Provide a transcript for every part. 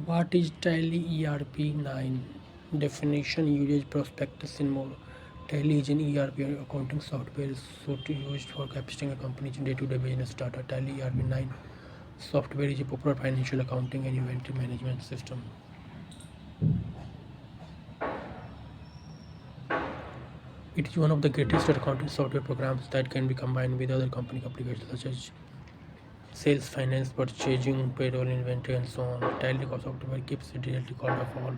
What is Tally ERP 9? Definition, usage, prospectus, and more. Tally is an ERP accounting software used for capturing a company's day-to-day business data. Tally ERP 9 software is a popular financial accounting and inventory management system. It is one of the greatest accounting software programs that can be combined with other company applications such as sales, finance, purchasing, payroll, inventory, and so on. Tally software keeps a detailed record of all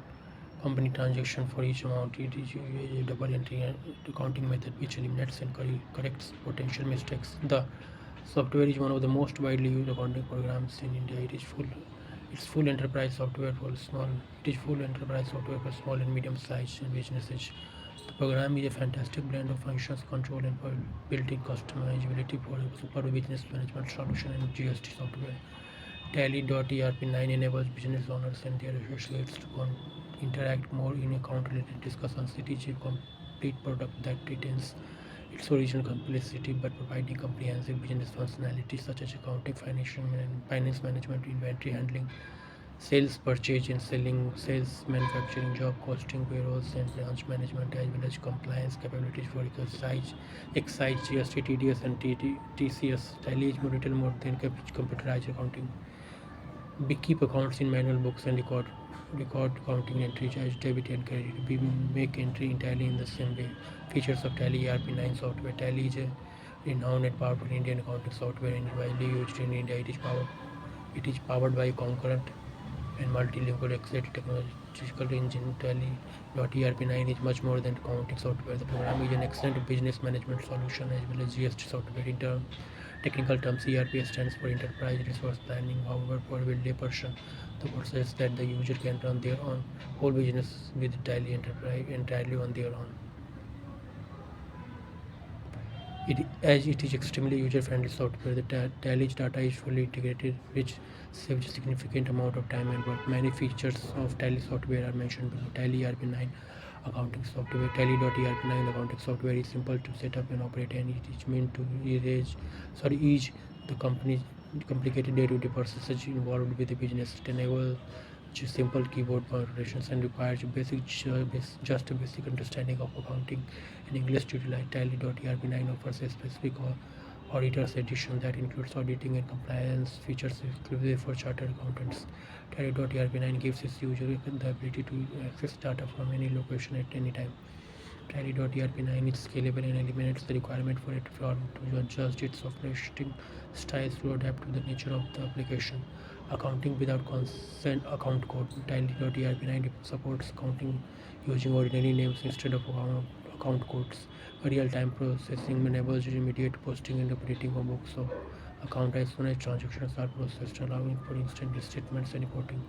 company transaction for each amount. It is a double entry accounting method which eliminates and corrects potential mistakes. The software is one of the most widely used accounting programs in India. It's full enterprise software for small. It is full enterprise software for small and medium-sized businesses. The program is a fantastic blend of functions, control, and built-in customizability for super business management solution and GST software. Tally.ERP9 enables business owners and their associates to interact more in account-related discussions. It is a complete product that retains its original complexity but providing comprehensive business functionalities such as accounting, finance management, inventory handling, sales, purchase and selling, sales, manufacturing, job costing, payrolls, and branch management, as well as compliance capabilities for excise, GST, TDS, and TCS. Tally is more than computerized accounting. We keep accounts in manual books and record counting entries as debit and credit. We make entry in Tally in the same way. Features of Tally ERP9 software. Tally is a renowned and powerful Indian accounting software and widely used in India. It is powered by concurrent and multilingual accelerated technological engine. Tally.ERP9 is much more than accounting software. The program is an excellent business management solution as well as GST software. In technical terms, ERP stands for Enterprise Resource Planning. However, for a layperson, the word says that the user can run their own whole business with Tally Enterprise entirely on their own. As it is extremely user-friendly software, the Tally's data is fully integrated, which saves a significant amount of time and work. Many features of Tally software are mentioned below. Tally ERP9 accounting software. Tally.ERP9 accounting software is simple to set up and operate, and it is meant to ease the company's complicated day-to-day processes involved with the business. It enables simple keyboard operations and requires just a basic understanding of accounting in English to utilize. Tally.ERP9 offers a specific auditor's edition that includes auditing and compliance features exclusive for chartered accountants. Tally.ERP9 gives its user the ability to access data from any location at any time. Tally.ERP9 is scalable and eliminates the requirement for it to adjust its operating styles to adapt to the nature of the application. Accounting without consent account code. Tally.ERP9 supports accounting using ordinary names instead of account codes. Real-time processing enables immediate posting and updating of books of account as soon as transactions are processed, allowing for instant statements and reporting.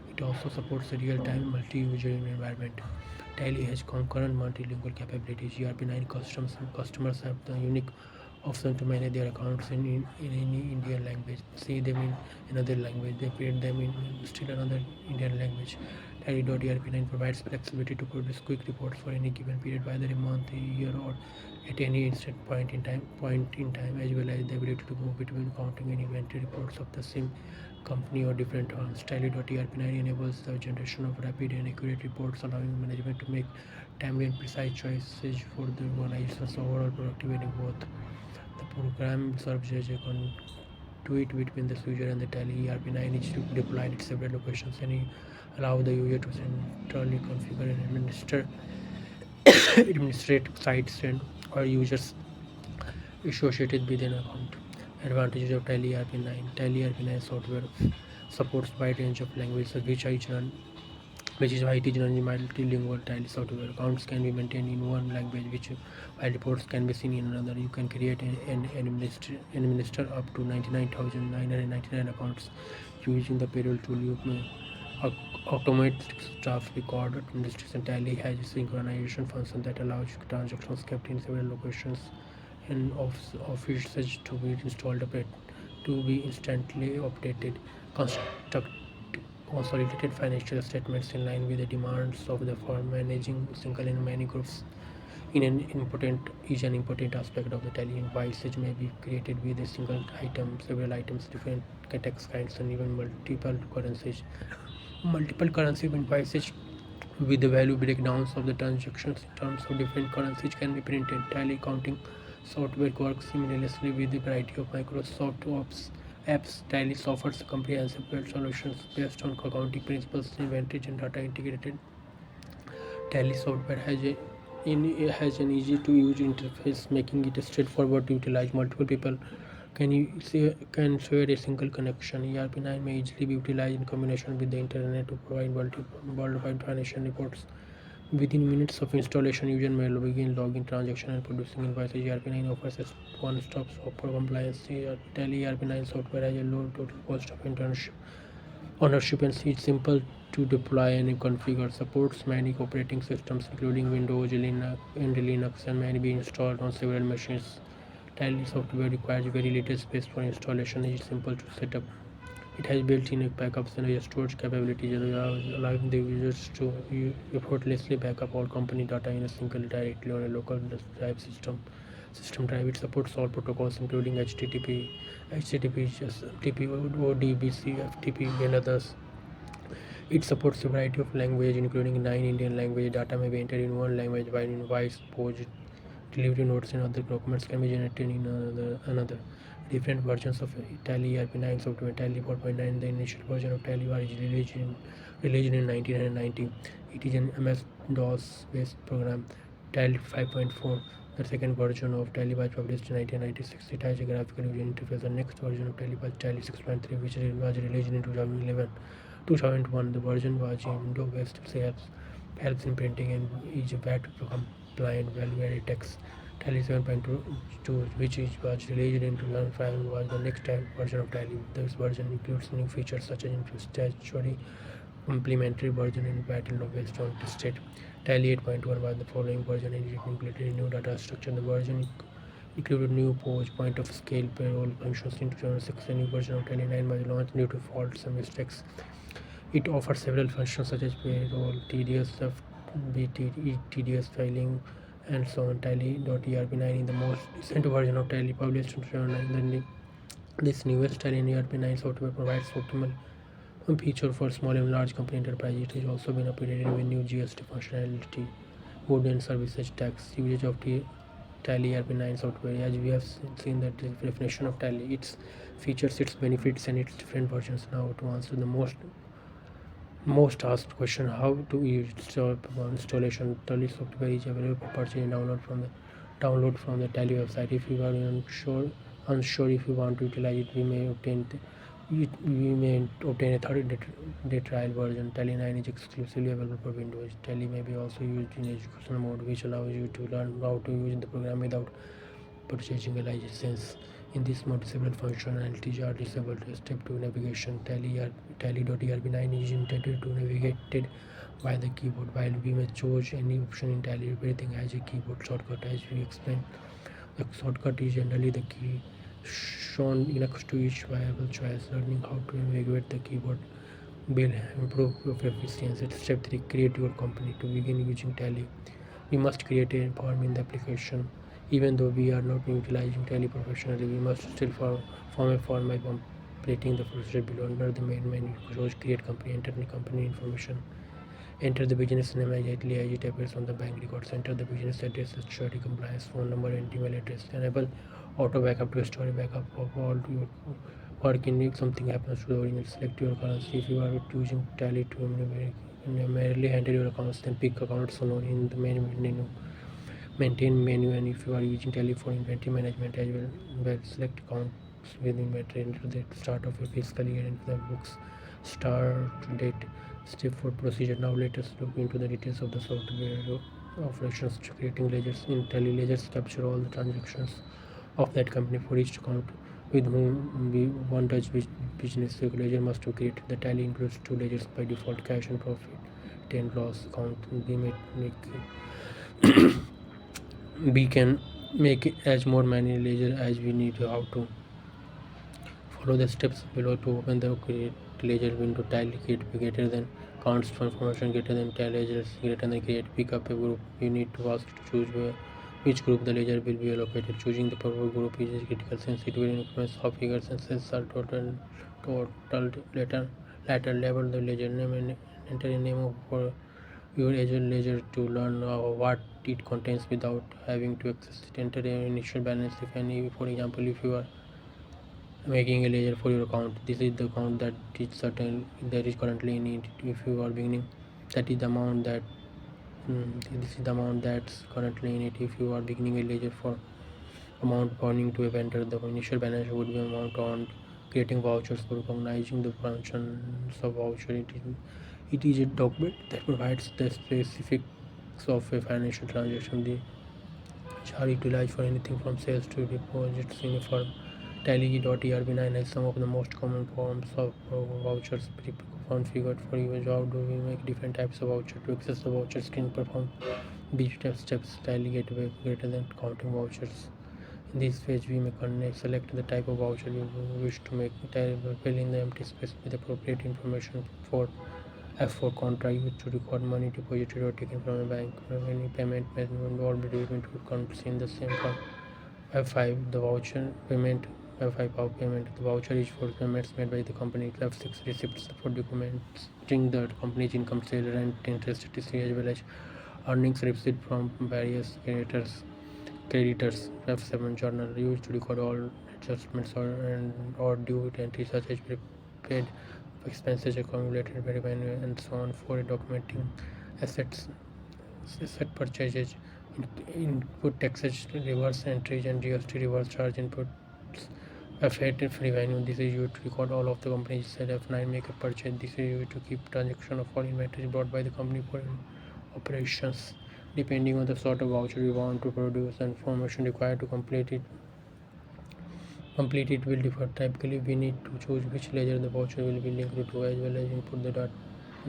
It also supports a real-time multi-user environment. Tally has concurrent multilingual capabilities. ERP9 customers have the unique option to manage their accounts in any Indian language, see them in another language, they create them in still another Indian language. Tally.ERP9 provides flexibility to produce quick reports for any given period, whether a month, a year, or at any instant point in time, as well as the ability to move between accounting and inventory reports of the same company or different firms. Tally.ERP9 enables the generation of rapid and accurate reports, allowing management to make timely and precise choices for the organization's overall productivity growth. The program serves as a conduit between the user and the Tally. ERP9 is deployed at several locations and allow the user to centrally configure and administrate sites and or users associated with an account. Advantages of Tally ERP9. Tally ERP9 software supports wide range of languages, which is why it is multilingual. Tally software accounts can be maintained in one language, while reports can be seen in another. You can create and administer up to 99,999 accounts using the payroll tool. You may automate staff record administration. Tally has a synchronization function that allows transactions kept in several locations and offices to be instantly updated. Construct consolidated financial statements in line with the demands of the firm. Managing single and many groups is an important aspect of the Tally. Invoices may be created with a single item, several items, different tax kinds, and even multiple currencies. Multiple currency invoices with the value breakdowns of the transactions in terms of different currencies can be printed. Tally accounting software works similarly with a variety of Microsoft apps. Tally offers comprehensive solutions based on accounting principles, inventory and data integrated. Tally software has an easy to use interface, making it straightforward to utilize. Multiple people can share a single connection. ERP9 may easily be utilized in combination with the internet to provide worldwide financial reports. Within minutes of installation, user may begin logging transactions and producing invoices. ERP9 offers a one-stop shop for compliance. Tally ERP9 software has a low total cost of ownership and it's simple to deploy and configure. Supports many operating systems including Windows, Linux and may be installed on several machines. Tally software requires very little space for installation. It is simple to set up. It has built-in backups and storage capabilities, allowing the users to effortlessly back up all company data in a single directly on a local drive system drive. It supports all protocols including HTTP, FTP, ODBC, FTP and others. It supports a variety of languages including 9 Indian languages. Data may be entered in one language while invoice, POJ, delivery notes and other documents can be generated in another. Different versions of Tally ERP9 software. Tally 4.9, the initial version of Tally was released in 1990. It is an MS-DOS based program. Tally 5.4, the second version of Tally was published in 1996. It has a graphical user interface. The next version of Tally was Tally 6.3, which was released in 2001. The version was Windows-based. It helps in printing and is VAT compliant value-added text. Tally 7.2, which was released in 2005, was the next version of Tally. This version includes new features such as statutory complementary version and battle law based on state. Tally 8.1 was the following version and it included a new data structure. The version included new POJ, point of scale payroll functions in 2006. A new version of Tally 9 was launched due to faults and mistakes. It offers several functions such as payroll, TDS, FBT, TDS filing, and so on. Tally.erp9 is the most recent version of Tally published in 2009. This newest Tally ERP9 software provides optimal feature for small and large company enterprises. It has also been updated with new GST functionality, goods and services tax. Usage of Tally ERP9 software. As we have seen that the definition of Tally, its features, its benefits, and its different versions. Now to answer the most asked question, how to installation. Tally software is available for purchase and download from the Tally website. If you are unsure if you want to utilize it, we may obtain a 30-day trial version. Tally 9 is exclusively available for Windows. Tally may be also used in educational mode, which allows you to learn how to use the program without purchasing a license. In this mode, several functionalities are disabled. Step 2, navigation. Tally.erp9 is intended to navigated by the keyboard. While we may choose any option in Tally, everything has a keyboard shortcut. As we explained, the shortcut is generally the key shown next to each viable choice. Learning how to navigate the keyboard will improve your efficiency. Step 3, create your company. To begin using Tally, we must create a form in the application. Even though we are not utilizing Tally professionally, we must still form a form by completing the procedure below. Under the main menu, choose create company, enter the company information. Enter the business name exactly as it appears on the bank records. Enter the business address, security compliance, phone number and email address. Enable auto backup to store backup of all your work if something happens to the original. Select your currency. If you are using Tally to merely handle your accounts, then pick accounts shown in the main menu. Maintain menu, and if you are using Tally for inventory management as well, select accounts with inventory. Enter the start of your fiscal year into the books start date. Step 4, procedure. Now let us look into the details of the software operations. Creating ledgers. In Tally, ledgers capture all the transactions of that company for each account with whom we want to business. The ledger must be created. The Tally includes two ledgers by default: cash and profit and loss account. We can make it as more many ledger as we need. How to follow the steps below to open the create ledger window. Tally greater than counts information greater than Tally ledgers greater than create. Pick up a group. You need to ask to choose which group the ledger will be allocated. Choosing the proper group is critical since it will influence how figures and sales are totaled later. Later, label the ledger name and enter a name for your agent ledger to learn what it contains without having to access it. Enter an initial balance, if any. For example, if you are making a ledger for your account, this is the account that is certain that is currently in it. If you are beginning, that is the amount that this is the amount that's currently in it. If you are beginning a ledger for amount pointing to a vendor, the initial balance would be amount on creating vouchers for recognizing the functions of voucher. It is a document that provides the specifics of a financial transaction. Which are utilized for anything from sales to deposits in a firm. Tally.erb9 has some of the most common forms of vouchers pre-configured for you. How do we make different types of voucher? To access the voucher screen, perform these steps. Tally gateway greater than counting vouchers. In this page, we may select the type of voucher you wish to make. Fill in the empty space with appropriate information. For F4 contra used to record money deposited or taken from a bank. Any payment method or payment comes in the same form. F5 the voucher payment. F5 power payment. The voucher is for payments made by the company. F6 receipts for documenting the company's income, sale, rent, interest, etc., as well as earnings received from various creditors. F7 journal used to record all adjustments or due entries such as prepaid expenses accumulated by revenue and so on. For documenting asset purchases, input taxes, reverse entries, and GST reverse charge inputs. F8 revenue. This is used to record all of the company's sales. F9 make a purchase. This is used to keep transaction of all inventory brought by the company for operations. Depending on the sort of voucher you want to produce, and information required to complete it will differ. Typically, we need to choose which ledger the voucher will be linked to, as well as input the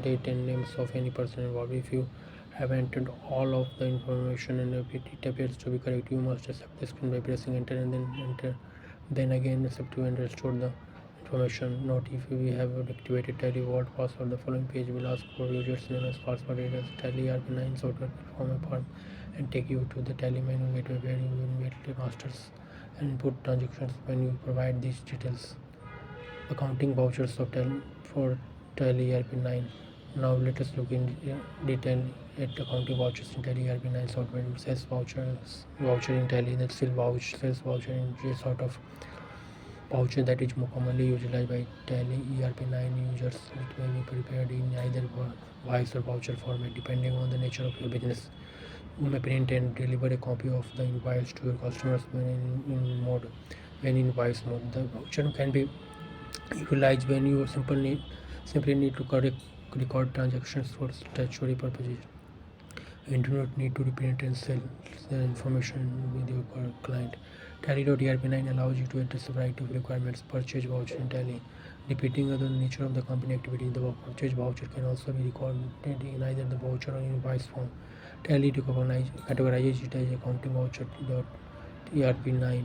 date and names of any person involved. If you have entered all of the information and it appears to be correct, you must accept the screen by pressing enter and then again accept to and restore the information. Note: if we have activated Tally Vault password, the following page will ask for user's name as password. It is Tally ERP9 software perform a form and take you to the Tally menu gateway where you will immediately masters and input transactions. When you provide these details, accounting vouchers for Tally ERP9. Now let us look in detail at accounting vouchers in Tally ERP9 software. Sales voucher in Tally, that sales voucher is a sort of voucher that is more commonly utilized by Tally ERP9 users. It may be prepared in either invoice or voucher format depending on the nature of your business. You may print and deliver a copy of the invoice to your customers when in invoice mode. The voucher can be utilized when you simply need to record transactions for statutory purposes and do not need to reprint and sell the information with your client. Tally.erp9 allows you to address a variety of requirements. Purchase voucher in Tally. Depending on the nature of the company activity, the purchase voucher can also be recorded in either the voucher or invoice form. Tally categorizes it as accounting voucher. ERP9.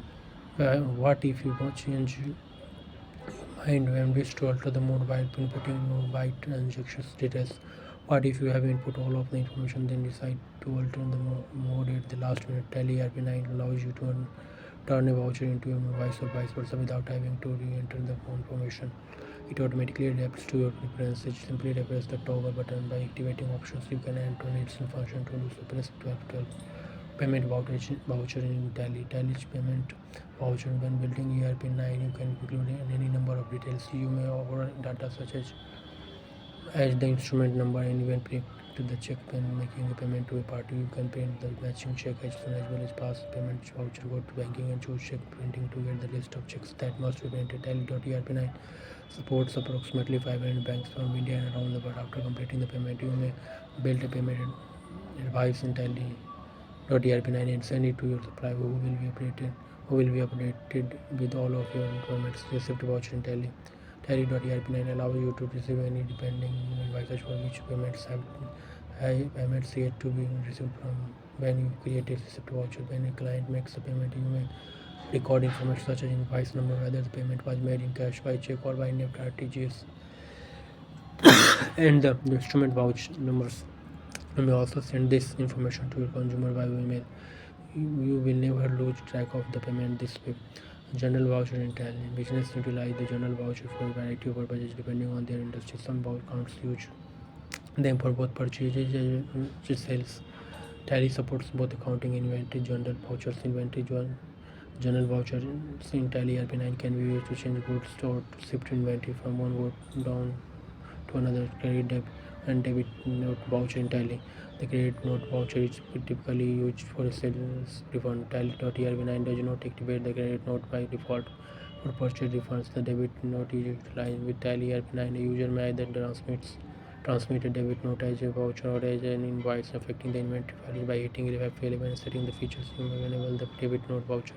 What if you change mind when wish to alter the mode while inputting by transactions details? What if you have input all of the information then decide to alter the mode at the last minute? Tally ERP9 allows you to turn a voucher into a invoice or vice versa without having to re-enter the information. It automatically adapts to your preferences. Simply press the toggle button. By activating options, you can add to its function to do so. Press 12. Payment voucher in Tally. Tally's payment voucher. When building ERP9, you can include any number of details. You may order data such as the instrument number and even print to the check. When making a payment to a party, you can print the matching check as well as pass payment voucher. Go to banking and choose check printing to get the list of checks that must be printed. Tally.erp9 supports approximately 500 banks from India and around the world. After completing the payment, you may build a payment advice in Tally.erp9 and send it to your supplier, who will be updated with all of your payments. Receipt voucher in Tally. Tally.erp9 allows you to receive any depending invoices for which payments yet to be received from. When you create a receipt voucher, when a client makes a payment, you may record information such as invoice number, whether the payment was made in cash, by check, or by NEFT RTGS, and the instrument voucher numbers. You may also send this information to your consumer by email. You will never lose track of the payment this way. General voucher in Tally. Business utilize the general voucher for a variety of purposes depending on their industry. Some accounts use them for both purchases and sales. Tally supports both accounting and inventory. General vouchers inventory. General vouchers in Tally RP9 can be used to change goods or to shift inventory from one good down to another. Credit and debit note voucher in Tally. The credit note voucher is typically used for a sales refund. Tally.erb9 does not activate the credit note by default for purchase refunds. The debit note is utilized with Tally ERP9. The user may either transmit a debit note as a voucher or as an invoice affecting the inventory value by hitting available and setting the features you may enable the debit note voucher.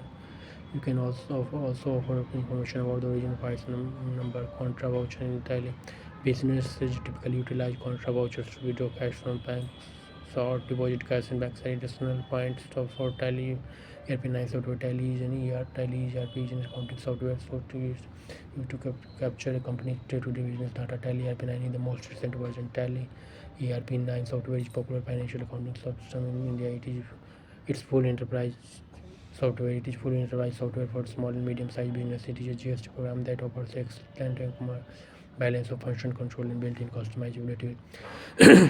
You can also offer information about the original price number. Contra voucher in Tally. Businesses typically utilize contra vouchers to withdraw cash from banks or deposit cash in banks. Additional points for Tally ERP9 software. Tally is ERP is an accounting software so to use to capture a company's day-to-day business data. Tally ERP9 is the most recent version. Tally ERP9 software is popular financial accounting system in India. It's full enterprise software. It is fully enterprise software for small and medium-sized business. It is a GST program that offers excellent balance of function control and built-in customizability.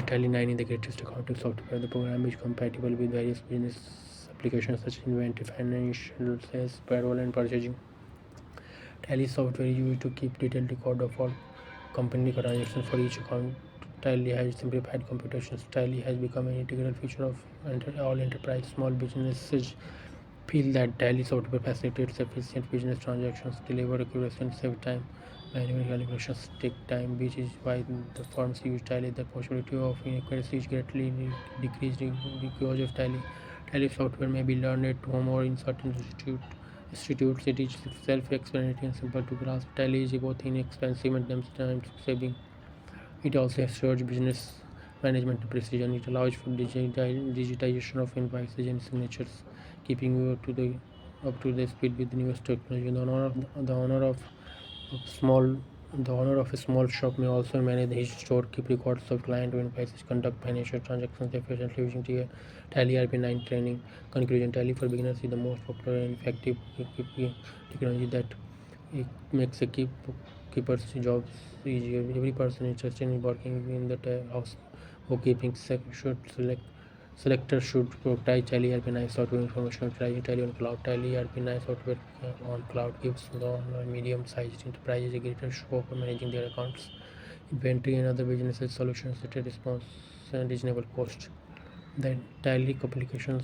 Tally 9 is the greatest accounting software. The program is compatible with various business applications such as inventory, financial, sales, payroll, and purchasing. Tally software is used to keep detailed record of all company transactions for each account. Tally has simplified computations. Tally has become an integral feature of all enterprise small businesses feel that Tally software facilitates efficient business transactions, deliver accuracy, and save time. Manual calculations take time, which is why the firms use Tally. The possibility of inaccuracy is greatly decreased because of Tally. Tally software may be learned at home or in certain institutes. It is self-explanatory and simple to grasp. Tally is both inexpensive and time-saving. It also assures business management precision. It allows for digitization of invoices and signatures, keeping you up to the speed with the newest technology. The owner of small the owner of a small shop may also manage his store, keep records of client invoices, conduct financial transactions efficiently using Tally RP9 training. Conclusion: Tally for beginners is the most popular and effective technology that it makes a keeper's jobs easier. Every person interested in working in the house bookkeeping selector should prioritize Tally ERP9 software information utilizing Tally on cloud. Tally ERP9 software on cloud gives the medium-sized enterprises a greater scope for managing their accounts, inventory, and other business solutions at a response and reasonable cost. The Tally application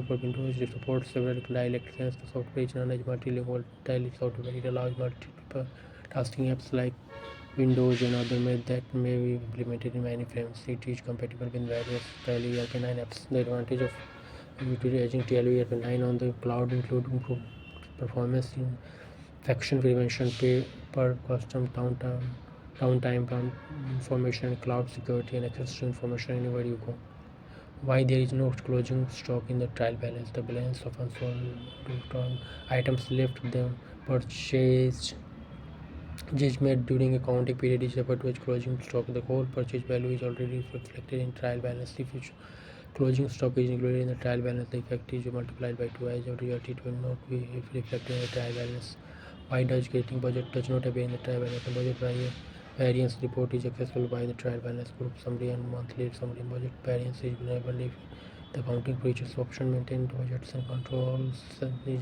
for Windows supports several dialects. Hence, the software is known as multilingual Tally software. It allows multiple tasking apps like Windows and other that may be implemented in many frames. It is compatible with various Tally ERP9 apps. The advantage of utilizing Tally ERP9 on the cloud include improved performance in infection prevention, pay per custom downtime, information, cloud security, and access to information anywhere you go. Why there is no closing stock in the trial balance? The balance of unsold items left them purchased is made during a counting period is referred to as closing stock. The whole purchase value is already reflected in trial balance. If closing stock is included in the trial balance, the effect is multiplied by 2. As a result, it will not be reflected in the trial balance. Why does getting budget does not appear in the trial balance? The budget variance report is accessible by the trial balance group summary and monthly summary. Budget variance is enabled if the accounting features option maintain budgets and controls is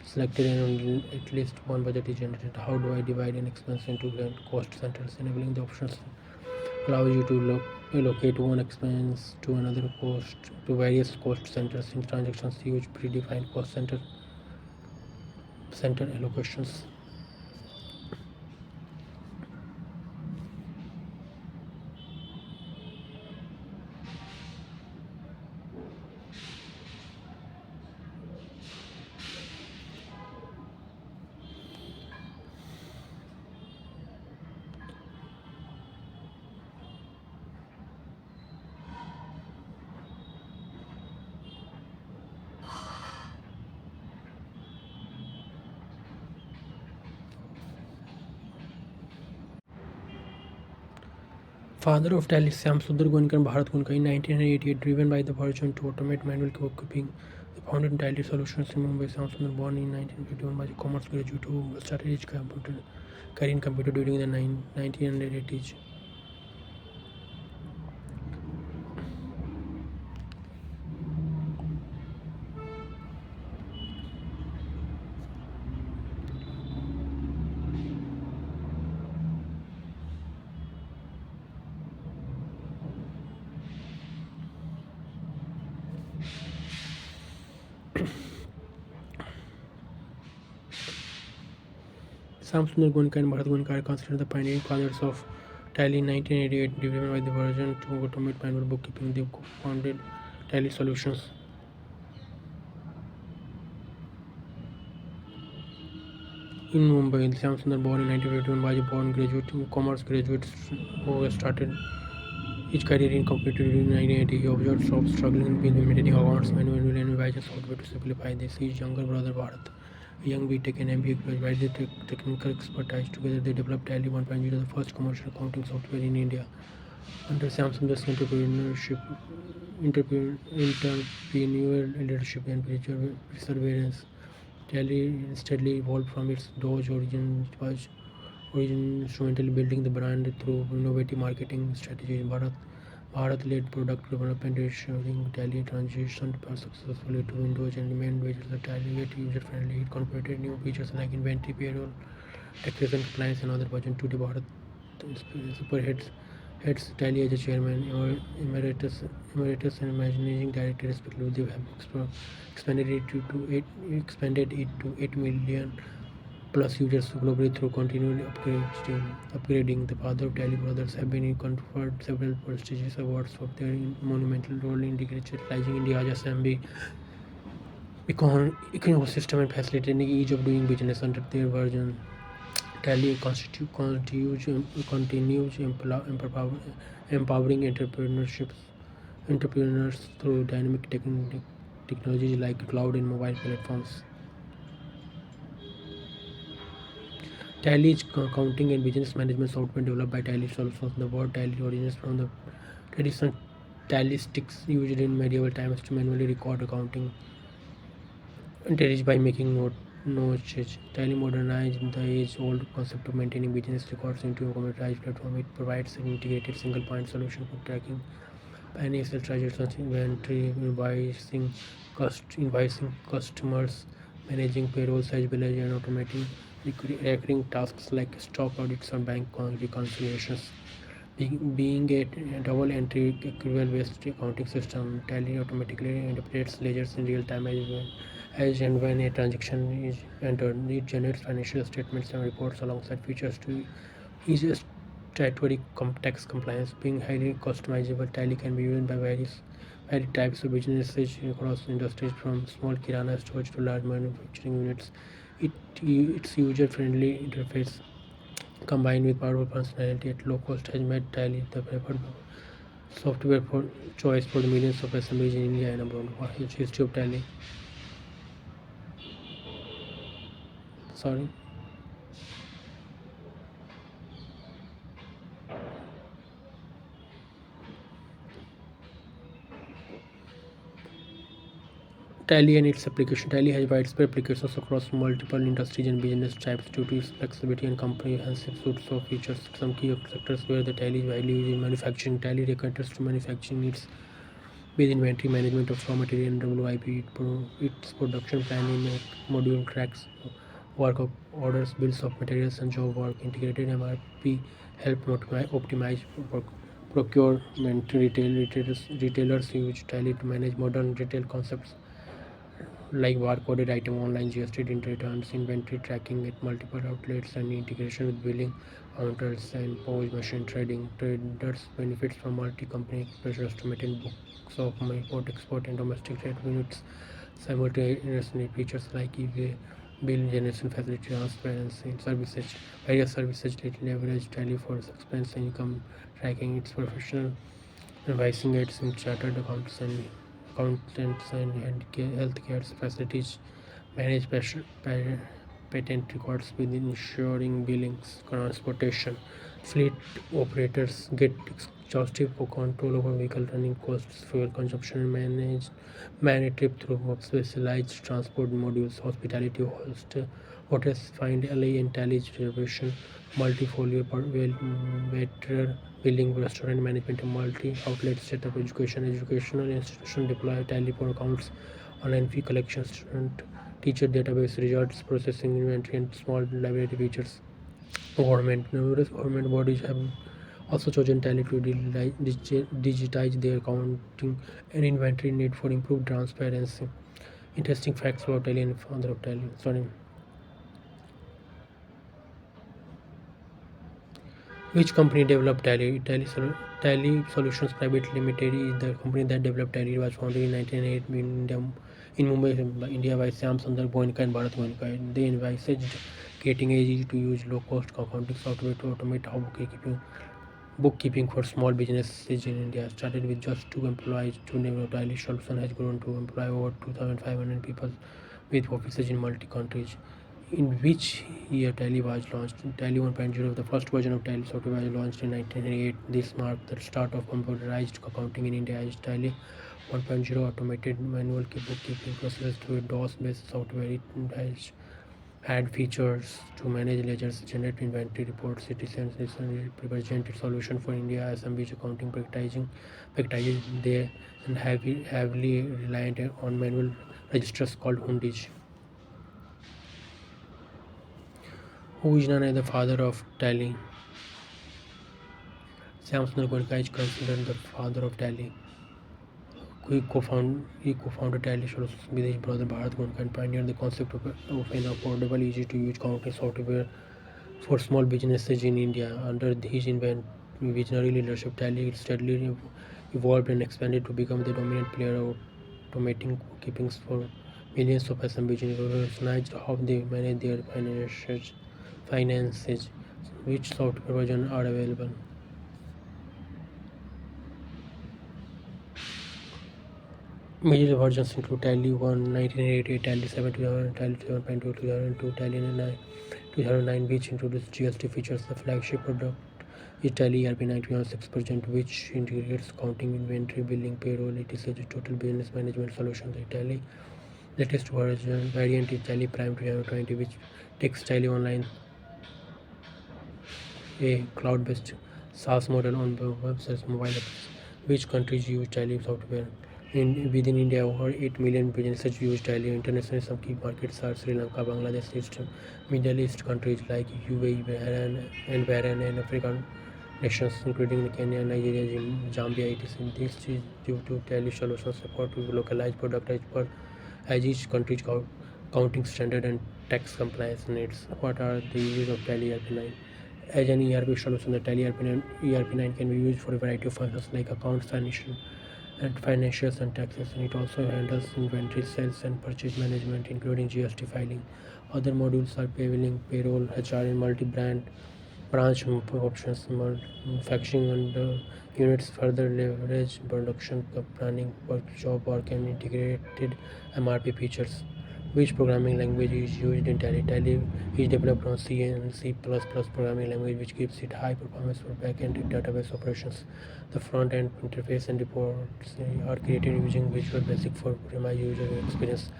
selected and at least one budget is generated. How do I divide an expense into cost centers? Enabling the options allows you to allocate one expense to another cost to various cost centers. In transactions, use predefined cost center allocations. Father of Tally, Shyam Sundar Goenka and Bharat Goenka in 1988, driven by the version to automate manual bookkeeping. The Founded Tally Solutions in Mumbai, Samsung, born in 1951 by a commerce graduate who started his career in computer during the 1980s. Sam Sundar Goenka and Bharat Goenka are considered the pioneering fathers of Tally in 1988, driven by the version to automate manual bookkeeping. They co-founded Tally Solutions. In Mumbai, Sam Sundar, born in 1981, was a born graduate, commerce graduate who started his career in computer during 1980. He observed shops struggling with implementing accounts manually and devised software to simplify this. His younger brother Bharat, a young B.Tech and MBA graduate, with technical expertise. Together, they developed Tally 1.0, the first commercial accounting software in India. Under Samsung's entrepreneurial leadership and perseverance, Tally steadily evolved from its Doge origin instrumental in building the brand through innovative marketing strategies. Bharat led product development, ensuring Tally transitioned successfully to Windows and remained versatile yet user-friendly. It incorporated new features like inventory, payroll, taxation, compliance, and other versions. Today, Bharat superheads heads Tally as a chairman or emeritus and managing director respectively. They have expanded it to 8 million plus users globally through continued upgrading. The father of Tally brothers have been conferred several prestigious awards for their monumental role in digitalizing India's SMB ecosystem and facilitating ease of doing business under their version. Tally continues empowering entrepreneurs through dynamic technologies like cloud and mobile platforms. Tally is accounting and business management software developed by Tally Solutions. The word Tally originates from the traditional tally sticks used in medieval times to manually record accounting entries by making notes. Tally modernized the age-old concept of maintaining business records into a computerized platform. It provides an integrated single-point solution for tracking financial transactions, inventory, invoicing customers, managing payrolls as well as and automating recurring tasks like stock audits or bank reconciliations. Being a double entry accrual based accounting system, Tally automatically interprets ledgers in real time as and when a transaction is entered. It generates financial statements and reports alongside features to ease statutory tax compliance. Being highly customizable, Tally can be used by various types of businesses across industries, from small kirana stores to large manufacturing units. Its user-friendly interface combined with powerful functionality at low cost has made Tally the preferred software for choice for the millions of SMEs in India and abroad. What is history of Tally? Sorry. Tally and its application. Tally has widespread applications across multiple industries and business types due to its flexibility and comprehensive suite of features. Some key sectors where the Tally is widely used in manufacturing. Tally caters to manufacturing needs with inventory management of raw material and WIP. Its production planning module tracks work orders, bills of materials, and job work. Integrated MRP help optimize procurement. Retailers use Tally to manage modern retail concepts like barcoded item online, GST returns, inventory tracking at multiple outlets, and integration with billing counters and POS machine trading. Traders benefit from multi-company exposures to maintain books of import, export, and domestic trade units simultaneously. Features like eBay bill generation facility transparency services. Various services that leverage Tally for expense and income tracking. Its professional advising aids in chartered accountants and healthcare facilities, manage patent records with ensuring billings, transportation. Fleet operators get exhaustive control over vehicle running costs, fuel consumption, and manage trip through specialized transport modules, hospitality hotels, find LA and tally reservation, multifolio waiter billing, restaurant management, and multi-outlet setup, educational institution deploy tally for accounts, online fee collection, student teacher database, results processing, inventory, and small library features. Numerous government bodies have also chosen Tally to digitize their accounting and inventory need for improved transparency. Interesting facts about Tally and founder of Tally. Sorry. Which company developed Tally? Tally Solutions Private Limited is the company that developed Tally. It was founded in 1908 in Mumbai, India by Sam Sundar Goenka and Bharat Goenka. They envisaged creating a easy-to-use, low-cost accounting software to automate how bookkeeping for small businesses in India. Started with just 2 employees. Today, Tally Solution has grown to employ over 2,500 people with offices in multi countries. In which year Tally was launched? Tally 1.0, the first version of Tally software, was launched in 1998. This marked the start of computerized accounting in India, as Tally 1.0 automated manual bookkeeping process through a DOS-based software. It has had features to manage ledgers, generate inventory reports, citizens, represented solution for India, SMB's accounting practices there, and heavily reliant on manual registers called hundis. Who is none other the father of Tally? Samson Golka is considered the father of Tally. He co-founded Tally Solutions with his brother Bharat Gonka and pioneered the concept of an affordable, easy-to-use accounting software for small businesses in India. Under his visionary leadership, Tally steadily evolved and expanded to become the dominant player of automating bookkeeping for millions of SMBs. It revolutionized how they manage their finances. Which software versions are available? Major versions include Tally 1 1988, Tally 7 2000, Tally 7.2 2002, Tally 9 2009, which introduced GST features. The flagship product is Tally ERP 9 2006%, which integrates accounting, inventory, billing, payroll, etc. total business management solutions. The Tally latest variant is Tally Prime 2020, which takes Tally online, a cloud-based SaaS model on websites, mobile apps. Which countries use Tally software? Within India, over 8 million businesses use Tally. Internationally, some key markets are Sri Lanka, Bangladesh, Middle East countries like UAE, Bahrain, and African nations, including Kenya, Nigeria, Zambia, etc. This is due to Tally solutions support to localized product as each country's accounting standard and tax compliance needs. What are the uses of Tally ERP9? As an ERP solution, the Tally ERP9 can be used for a variety of functions like accounts, financials and taxes, and it also handles inventory, sales, and purchase management, including GST filing. Other modules are payroll, HR, and multi-brand branch options, manufacturing and units further leverage production planning, job work, and integrated MRP features. Which programming language is used in Tally? Tally is developed on C and C++ programming language, which gives it high performance for back-end database operations. The front-end interface and reports are created using Visual Basic for optimize user experience.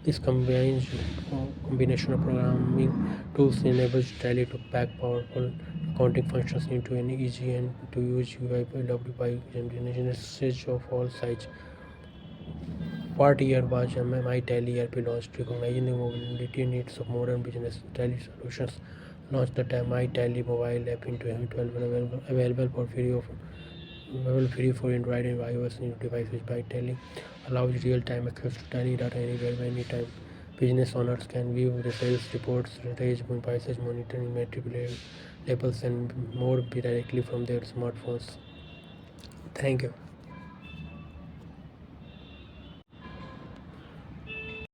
This combination of programming tools enables Tally to pack powerful accounting functions into an easy and to use UI loved by businesses of all sizes. What year was My Tally ERP launched? Recognizing the mobility needs of modern business, Tally Solutions launched the My Tally mobile app in 2012, available free for Android and iOS devices. By Tally allows real-time access to Tally data anywhere, anytime. Business owners can view the sales reports, raise prices, monitor inventory labels, and more directly from their smartphones. Thank you.